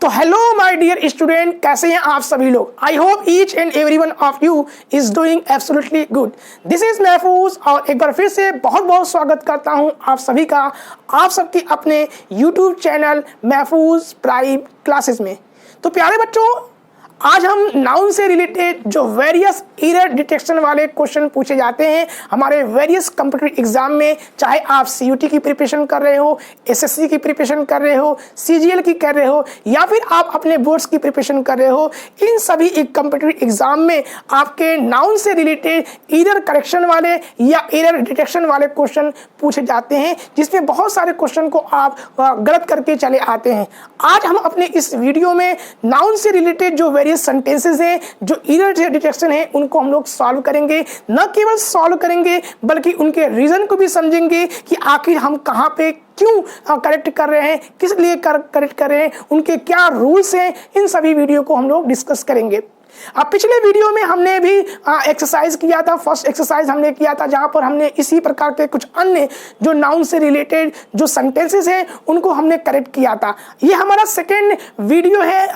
तो hello my dear student, कैसे हैं आप सभी लोग। I hope each and every one of you is doing absolutely good. This is महफूज और एक बार फिर से बहुत बहुत स्वागत करता हूं आप सभी का, आप सबके अपने यूट्यूब चैनल महफूज प्राइम क्लासेस में। तो प्यारे बच्चों, आज हम नाउन से रिलेटेड जो वेरियस एरर डिटेक्शन वाले क्वेश्चन पूछे जाते हैं हमारे वेरियस कंप्यूटर एग्जाम में, चाहे आप सीयूटी की प्रिपरेशन कर रहे हो, एसएससी की प्रिपरेशन कर रहे हो, सीजीएल की कर रहे हो या फिर आप अपने बोर्ड्स की प्रिपरेशन कर रहे हो, इन सभी एक कंप्यूटर एग्जाम में आपके नाउन से रिलेटेड एरर करेक्शन वाले या एरर डिटेक्शन वाले क्वेश्चन पूछे जाते हैं, जिसमें बहुत सारे क्वेश्चन को आप गलत करके चले आते हैं। आज हम अपने इस वीडियो में नाउन से रिलेटेड जो वेरियस सेंटेंसेस हैं, जो एरर डिटेक्शन है, उनको हम लोग सॉल्व करेंगे। न केवल सॉल्व करेंगे बल्कि उनके रीजन को भी समझेंगे कि आखिर हम कहाँ पे क्यों करेक्ट कर रहे हैं, किस लिए करेक्ट कर रहे हैं, उनके क्या रूल्स हैं, इन सभी वीडियो को हम लोग डिस्कस करेंगे। अब पिछले वीडियो में हमने भी एक्सरसाइज किया था, फर्स्ट एक्सरसाइज हमने किया था, जहां पर हमने इसी प्रकार के कुछ अन्य जो नाउन से रिलेटेड जो सेंटेंसेस हैं उनको हमने करेक्ट किया था। ये हमारा सेकेंड वीडियो है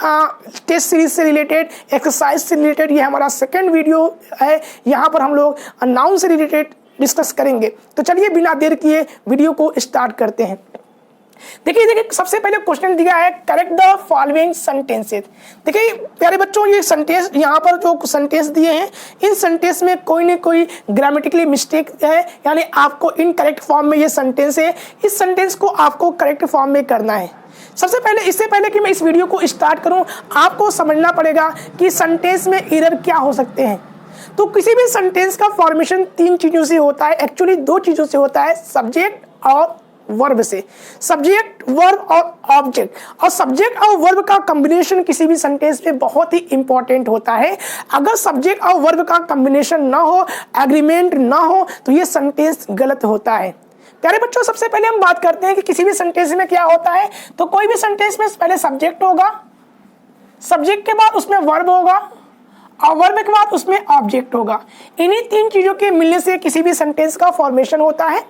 टेस्ट सीरीज से रिलेटेड, एक्सरसाइज से रिलेटेड, ये हमारा सेकेंड वीडियो है। यहाँ पर हम लोग नाउन से रिलेटेड डिस्कस करेंगे। तो चलिए बिना देर किए वीडियो को स्टार्ट करते हैं। देखिए सबसे पहले क्वेश्चन दिया है, करेक्ट द फॉलोइंग सेंटेंसेस। देखिए प्यारे बच्चों, ये सेंटेंस यहाँ पर जो सेंटेंस दिए हैं, इन सेंटेंस में कोई न कोई ग्रामेटिकली मिस्टेक है, यानी आपको इनकरेक्ट फॉर्म में ये सेंटेंस है, इस सेंटेंस को आपको करेक्ट फॉर्म में करना है। सबसे पहले, इससे पहले कि मैं इस वीडियो को स्टार्ट करूं, आपको समझना पड़ेगा कि सेंटेंस में एरर क्या हो सकते हैं। तो किसी भी सेंटेंस का फॉर्मेशन तीन चीजों से होता है, एक्चुअली दो चीजों से होता है, सब्जेक्ट और वर्ब से। सब्जेक्ट, वर्ब और ऑब्जेक्ट, और सब्जेक्ट और वर्ब का कॉम्बिनेशन किसी भी सेंटेंस में बहुत ही इंपॉर्टेंट होता है। अगर सब्जेक्ट और वर्ब का कॉम्बिनेशन ना हो, एग्रीमेंट ना हो, तो ये सेंटेंस गलत होता है। प्यारे बच्चों, सबसे पहले हम बात करते हैं कि किसी भी सेंटेंस में क्या होता है। तो कोई भी सेंटेंस में पहले सब्जेक्ट होगा, सब्जेक्ट के बाद उसमें वर्ब होगा और वर्ब के बाद उसमें ऑब्जेक्ट होगा। इन्हीं तीन चीजों के मिलने से किसी भी सेंटेंस का फॉर्मेशन होता है।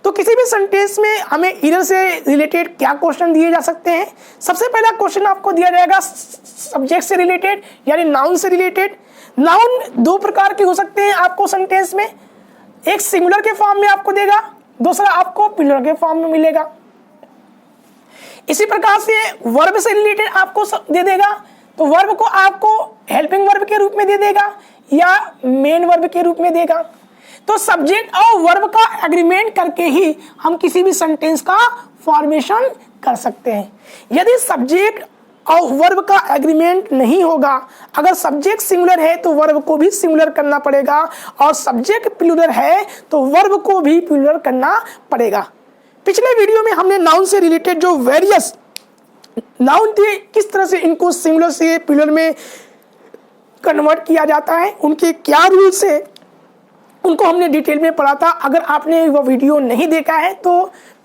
तो किसी भी सेंटेंस में हमें एरर से रिलेटेड क्या क्वेश्चन दिए जा सकते हैं। सबसे पहला क्वेश्चन आपको दिया जाएगा सब्जेक्ट से रिलेटेड, यानी नाउन से रिलेटेड। नाउन दो प्रकार के हो सकते हैं आपको सेंटेंस में, एक सिंगुलर के फॉर्म में आपको देगा, दूसरा आपको प्लूरल के फॉर्म में मिलेगा। इसी प्रकार से वर्ब से रिलेटेड आपको दे देगा, तो वर्ब को आपको हेल्पिंग वर्ब के रूप में दे देगा या मेन वर्ब के रूप में देगा। तो सब्जेक्ट और वर्ब का एग्रीमेंट करके ही हम किसी भी सेंटेंस का फॉर्मेशन कर सकते हैं। यदि सब्जेक्ट और वर्ब का एग्रीमेंट नहीं होगा, अगर सब्जेक्ट सिंगुलर है तो वर्ब को भी सिंगुलर करना पड़ेगा, और सब्जेक्ट प्लूरल है तो वर्ब को भी प्लूरल करना पड़ेगा। पिछले वीडियो में हमने नाउन से रिलेटेड जो वेरियस नाउन थे, किस तरह से इनको सिंगुलर से प्लूरल में कन्वर्ट किया जाता है, उनके क्या रूल्स है, उनको हमने डिटेल में पढ़ा था। अगर आपने वो वीडियो नहीं देखा है तो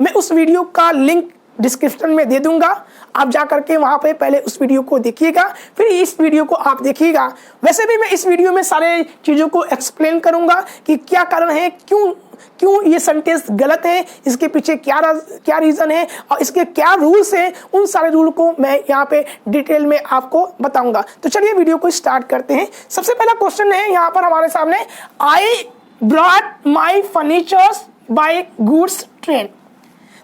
मैं उस वीडियो का लिंक डिस्क्रिप्शन में दे दूंगा, आप जा करके वहां पे पहले उस वीडियो को देखिएगा, फिर इस वीडियो को आप देखिएगा। वैसे भी मैं इस वीडियो में सारे चीज़ों को एक्सप्लेन करूंगा कि क्या कारण है, क्यों ये सेंटेंस गलत है, इसके पीछे क्या रीज़न है और इसके क्या रूल्स हैं। उन सारे रूल को मैं यहाँ पे डिटेल में आपको बताऊंगा। तो चलिए वीडियो को स्टार्ट करते हैं। सबसे पहला क्वेश्चन है यहाँ पर हमारे सामने, I brought my furnitures by goods train.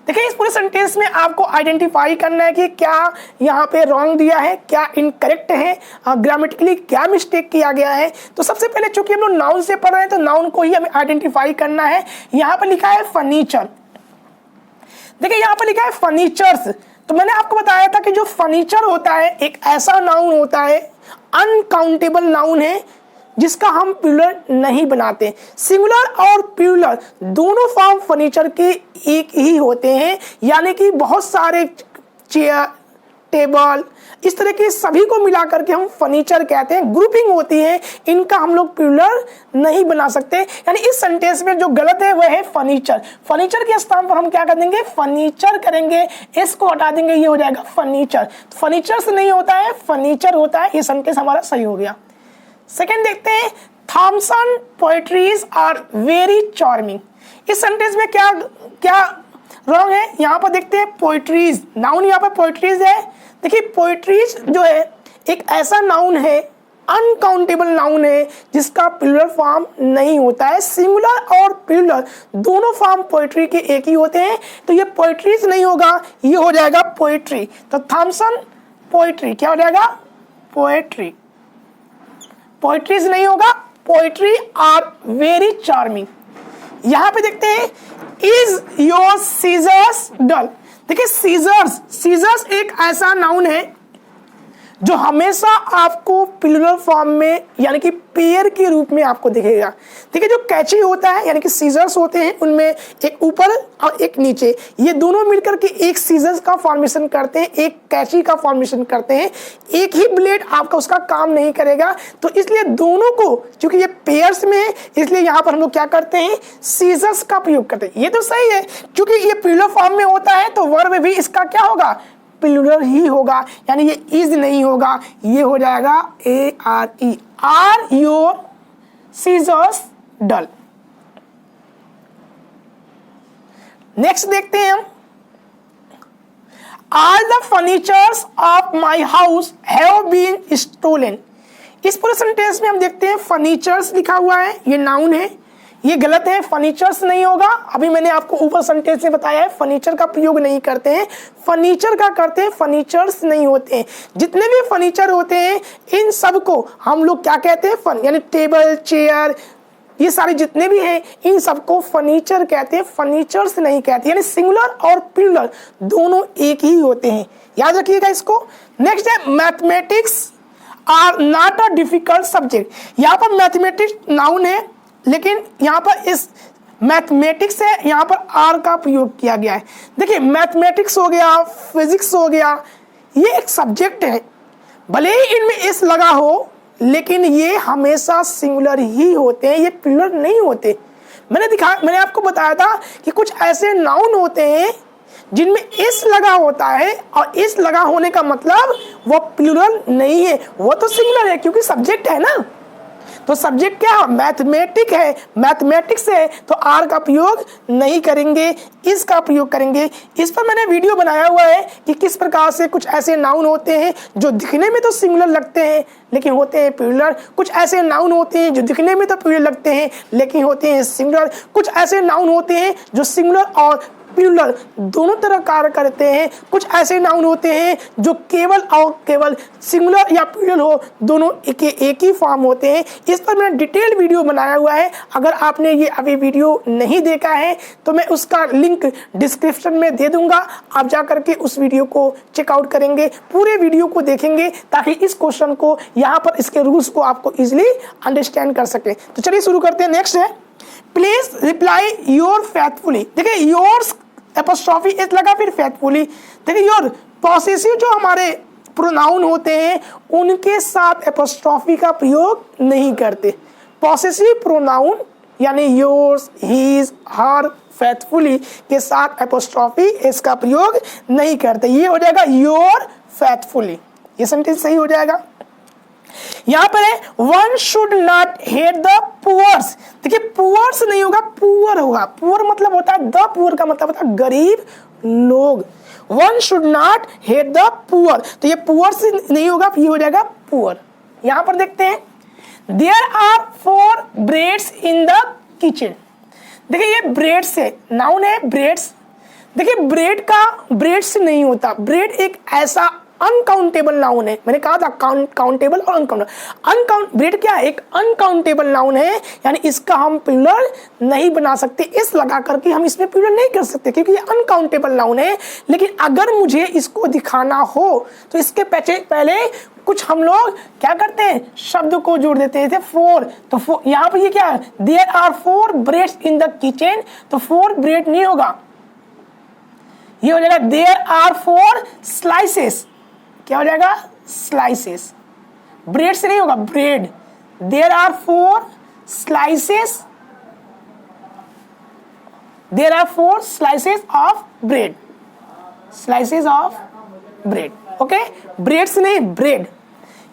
देखिए इस पूरे सेंटेंस में आपको आइडेंटिफाई करना है कि क्या यहाँ पे रॉन्ग दिया है, क्या इनकरेक्ट है, ग्रामेटिकली क्या मिस्टेक किया गया है। तो सबसे पहले चूंकि हम लोग नाउन से पढ़ रहे हैं तो नाउन को ही हमें आइडेंटिफाई करना है। यहाँ पर लिखा है फर्नीचर, देखिए यहाँ पर लिखा है फर्नीचर्स। तो मैंने आपको बताया था कि जो फर्नीचर होता है एक ऐसा नाउन होता है, अनकाउंटेबल नाउन है, जिसका हम प्लूरल नहीं बनाते। सिंगुलर और प्लूरल दोनों फॉर्म फर्नीचर के एक ही होते हैं, यानी कि बहुत सारे चेयर, टेबल, इस तरह के सभी को मिला करके हम फर्नीचर कहते हैं। ग्रुपिंग होती है, इनका हम लोग प्लूरल नहीं बना सकते। यानी इस सेंटेंस में जो गलत है वह है फर्नीचर। फर्नीचर के स्थान पर हम क्या कर देंगे, फर्नीचर करेंगे, एस को हटा देंगे, ये हो जाएगा फर्नीचर। फर्नीचर से नहीं होता है, फर्नीचर होता है। ये सेंटेंस हमारा सही हो गया। सेकेंड देखते हैं, Thomson poetries are very charming. इस सेंटेंस में क्या रॉन्ग है, यहाँ पर देखते हैं पोएट्रीज, नाउन यहाँ पर पोएट्रीज है, देखिए पोएट्रीज जो है एक ऐसा नाउन है, अनकाउंटेबल नाउन है, जिसका प्लूरल फॉर्म नहीं होता है। सिंगुलर और प्लूरल दोनों फॉर्म पोएट्री के एक ही होते हैं, तो ये पोएट्रीज नहीं होगा, ये हो जाएगा पोएट्री। तो थॉमसन पोएट्री क्या हो जाएगा? पोएट्री। पोएट्रीज नहीं होगा, पोएट्री आर वेरी चार्मिंग। यहां पे देखते हैं, इज योर सीजर्स डल। देखिए सीजर्स एक ऐसा नाउन है जो हमेशा आपको प्लूरल फॉर्म में यानी कि पेयर के रूप में आपको दिखेगा। देखिए जो कैची होता है यानी कि सीजर्स होते हैं, उनमें एक ऊपर और एक नीचे, ये दोनों मिलकर के एक सीजर्स का फॉर्मेशन करते हैं, एक कैची का फॉर्मेशन करते हैं। एक ही ब्लेड आपका उसका काम नहीं करेगा, तो इसलिए दोनों को, क्योंकि ये पेयर्स में है, इसलिए यहाँ पर हम लोग क्या करते हैं? सीजर्स का प्रयोग करते हैं। ये तो सही है, क्योंकि ये प्लूरल फॉर्म में होता है तो वर्ब भी इसका क्या होगा? प्लूरल ही होगा, यानी ये इज नहीं होगा, ये हो जाएगा ARE। Are your scissors dull. Next देखते हैं हम, all the furnitures of my house have been stolen. इस पूरे सेंटेंस में हम देखते हैं फर्नीचर्स लिखा हुआ है, ये नाउन है, ये गलत है, फर्नीचर्स नहीं होगा। अभी मैंने आपको ऊपर सेंटेंस में बताया है फर्नीचर का प्रयोग नहीं करते हैं, फर्नीचर का करते हैं, फर्नीचर्स नहीं होते हैं। जितने भी फर्नीचर होते हैं इन सब को हम लोग क्या कहते हैं? यानी टेबल, चेयर, ये सारे जितने भी हैं इन सबको फर्नीचर कहते हैं, फर्नीचर्स नहीं कहते। यानी सिंगुलर और प्लूरल दोनों एक ही होते हैं, याद रखिएगा इसको। नेक्स्ट है mathematics are not a difficult subject. यहाँ पर मैथमेटिक्स नाउन है, लेकिन यहाँ पर इस मैथमेटिक्स से यहाँ पर आर का प्रयोग किया गया है। देखिए मैथमेटिक्स हो गया, फिजिक्स हो गया, ये एक सब्जेक्ट है, भले ही इनमें एस लगा हो लेकिन ये हमेशा सिंगुलर ही होते हैं, ये प्लूरल नहीं होते। मैंने आपको बताया था कि कुछ ऐसे नाउन होते हैं जिनमें एस लगा होता है, और एस लगा होने का मतलब वो प्लूरल नहीं है, वो तो सिंगुलर है क्योंकि सब्जेक्ट है ना। तो सब्जेक्ट क्या? मैथमेटिक है, मैथमेटिक्स है, तो आर का प्रयोग नहीं करेंगे, इसका प्रयोग करेंगे। इस पर मैंने वीडियो बनाया हुआ है कि किस प्रकार से कुछ ऐसे नाउन होते हैं जो दिखने में तो सिंगुलर लगते हैं लेकिन होते हैं प्लूरल। कुछ ऐसे नाउन होते हैं जो दिखने में तो प्लूरल लगते हैं लेकिन होते हैं सिंगुलर। कुछ ऐसे नाउन होते हैं जो सिंगुलर और प्लूरल दोनों तरह कार्य करते हैं। कुछ ऐसे नाउन होते हैं जो केवल और केवल सिंगुलर या प्लूरल हो, दोनों एक ही फॉर्म होते हैं। इस पर मैंने डिटेल वीडियो बनाया हुआ है, अगर आपने ये अभी वीडियो नहीं देखा है तो मैं उसका लिंक डिस्क्रिप्शन में दे दूंगा, आप जा करके उस वीडियो को चेकआउट करेंगे, पूरे वीडियो को देखेंगे ताकि इस क्वेश्चन को यहाँ पर इसके रूल्स को आपको इजिली अंडरस्टैंड कर सके। तो चलिए शुरू करते हैं। नेक्स्ट है, प्लीज रिप्लाई योर फेथफुली। देखिए योर्स एपोस्ट्रोफी एस लगा, फिर फेथफुली। देखिए योर पॉसेसिव जो हमारे प्रोनाउन होते हैं उनके साथ एपोस्ट्रोफी का प्रयोग नहीं करते। पॉसेसिव प्रोनाउन यानी योर्स, हीज, हर, फेथफुली के साथ एपोस्ट्रोफी एस का प्रयोग नहीं करते। ये हो जाएगा योर फेथफुली, ये सेंटेंस सही हो जाएगा। यहां पर है one should not hate the poors. देखिए पुअर्स नहीं होगा, पुअर होगा। पुअर मतलब होता है, द पुअर का मतलब होता है गरीब लोग। One should not hate the poor, तो ये पुअर्स नहीं होगा, ये हो जाएगा पुअर। यहां पर देखते हैं, there are 4 breads in the kitchen. देखिए ये ब्रेड्स है, नाउन है ब्रेड्स। देखिए ब्रेड से नहीं होता, ब्रेड एक ऐसा अनकाउंटेबल नाउन है। मैंने कहा था काउंटेबल और अनकाउंटेबल। ब्रेड क्या है? एक अनकाउंटेबल नाउन है, यानी इसका हम प्लूरल नहीं बना सकते, इस लगा करके हम इसमें प्लूरल नहीं कर सकते क्योंकि ये अनकाउंटेबल नाउन है। लेकिन अगर मुझे इसको दिखाना हो तो इसके पहले कुछ हम लोग क्या करते हैं, शब्द को जोड़ देते हैं। 4, तो यहाँ पर ये क्या है, there are 4 breads in the kitchen, तो 4 ब्रेड नहीं होगा, ये हो जाएगा देयर आर 4 स्लाइसेस। क्या हो जाएगा? स्लाइसेस। ब्रेड से नहीं होगा, bread. There are 4 slices, there are 4 slices of bread, slices of bread. Okay, bread से नहीं, ब्रेड।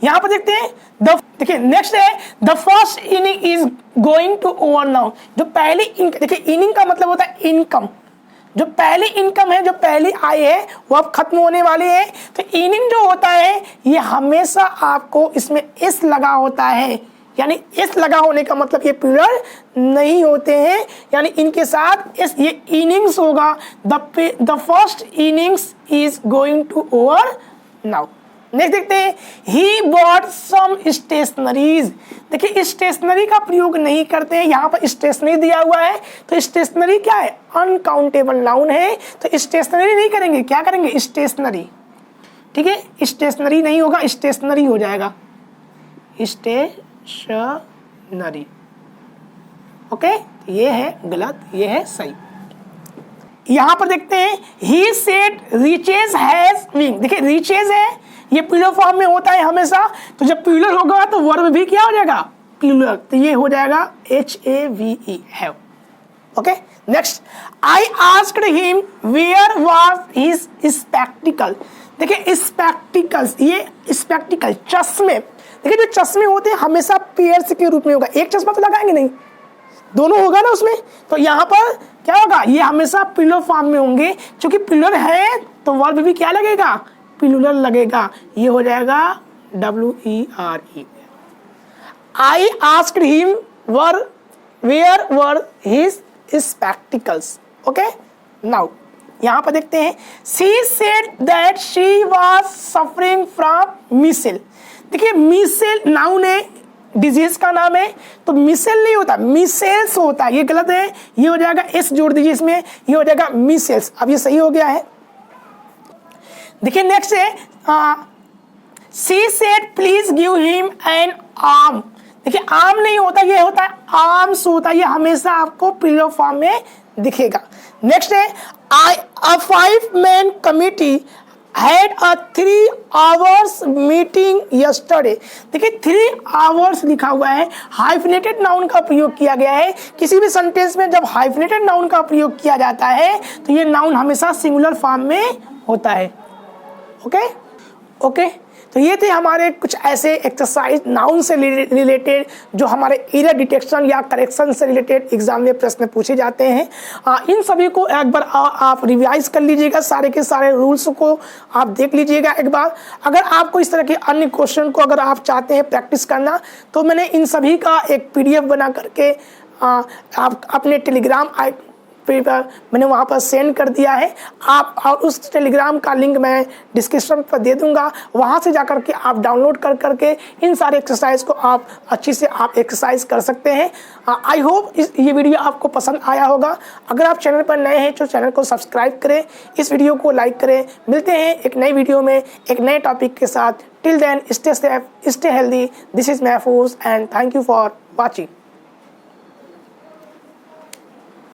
यहां पर देखते हैं, देखिए नेक्स्ट है, the first inning is going to over now. जो पहली इनिंग, देखिए इनिंग का मतलब होता है इनकम। जो पहली इनकम है, जो पहली आय है, वो अब खत्म होने वाली है। तो ईनिंग जो होता है ये हमेशा आपको इसमें एस लगा होता है, यानी एस लगा होने का मतलब ये प्लूरल नहीं होते हैं, यानी इनके साथ एस, ये इनिंग्स होगा। The first innings is going to over now. Next देखते हैं, ही बॉट सम स्टेशनरीज। देखिए स्टेशनरी का प्रयोग नहीं करते हैं, यहाँ पर स्टेशनरी दिया हुआ है तो स्टेशनरी क्या है, अनकाउंटेबल नाउन है, तो स्टेशनरी नहीं करेंगे, क्या करेंगे, स्टेशनरी। ठीक है, स्टेशनरी नहीं होगा, स्टेशनरी हो जाएगा, स्टेशनरी। ओके, ये है गलत, ये है सही। यहां पर देखते हैं, he said reaches has wing. देखिए रीचेज है, ये प्लूरल फॉर्म में होता है हमेशा, तो जब प्लूरल होगा तो वर्ब भी क्या हो जाएगा, प्लूरल, तो ये हो जाएगा HAVE, have. Okay, next, I asked him where was his spectacle. देखिए स्पेक्टिकल्स, ये स्पेक्टिकल चश्मे, देखिए जो चश्मे होते हैं हमेशा पेयर्स के रूप में होगा, एक चश्मा तो लगाएंगे नहीं, दोनों होगा ना उसमें, तो यहाँ पर क्या होगा, ये हमेशा प्लूरल फॉर्म में होंगे, क्योंकि प्लूरल है तो वर्ब भी क्या लगेगा, प्लूरल लगेगा, ये हो जाएगा WERE। I asked him where were his spectacles. Okay, now यहाँ पर देखते हैं, she said that she was suffering from measles. देखिए मीसेल नाउन है, डिजीज का नाम है, तो मिसेल नहीं होता, मिसेल्स होता है, ये गलत है, ये हो जाएगा एस जोड़ दीजिए इसमें, ये हो जाएगा मिसेल्स। अब ये सही हो गया है। देखिए नेक्स्ट है, she said please give him an arm. देखिए आर्म नहीं होता, ये होता है आर्म्स होता है, ये हमेशा आपको प्लूरल फॉर्म में दिखेगा। नेक्स्ट है, a 5-man committee had a 3 hours meeting yesterday। देखिए 3 hours लिखा हुआ है, हाइफिनेटेड नाउन का प्रयोग किया गया है। किसी भी सेंटेंस में जब हाइफिनेटेड नाउन का प्रयोग किया जाता है तो ये नाउन हमेशा सिंगुलर फॉर्म में होता है। ओके, तो ये थे हमारे कुछ ऐसे एक्सरसाइज नाउन से रिलेटेड जो हमारे एरर डिटेक्शन या करेक्शन से रिलेटेड एग्जाम में प्रश्न पूछे जाते हैं। इन सभी को एक बार आप रिवाइज कर लीजिएगा, सारे के सारे रूल्स को आप देख लीजिएगा एक बार। अगर आपको इस तरह के अन्य क्वेश्चन को अगर आप चाहते हैं प्रैक्टिस करना, तो मैंने इन सभी का एक PDF बना करके आप अपने टेलीग्राम मैंने वहाँ पर सेंड कर दिया है आप, और उस टेलीग्राम का लिंक मैं डिस्क्रिप्शन पर दे दूंगा, वहाँ से जाकर के आप डाउनलोड कर करके इन सारे एक्सरसाइज को आप अच्छी से आप एक्सरसाइज कर सकते हैं। आई होप ये वीडियो आपको पसंद आया होगा। अगर आप चैनल पर नए हैं तो चैनल को सब्सक्राइब करें, इस वीडियो को लाइक करें। मिलते हैं एक नई वीडियो में एक नए टॉपिक के साथ। Till then stay safe, stay healthy. This is Mahfooz and thank you for watching.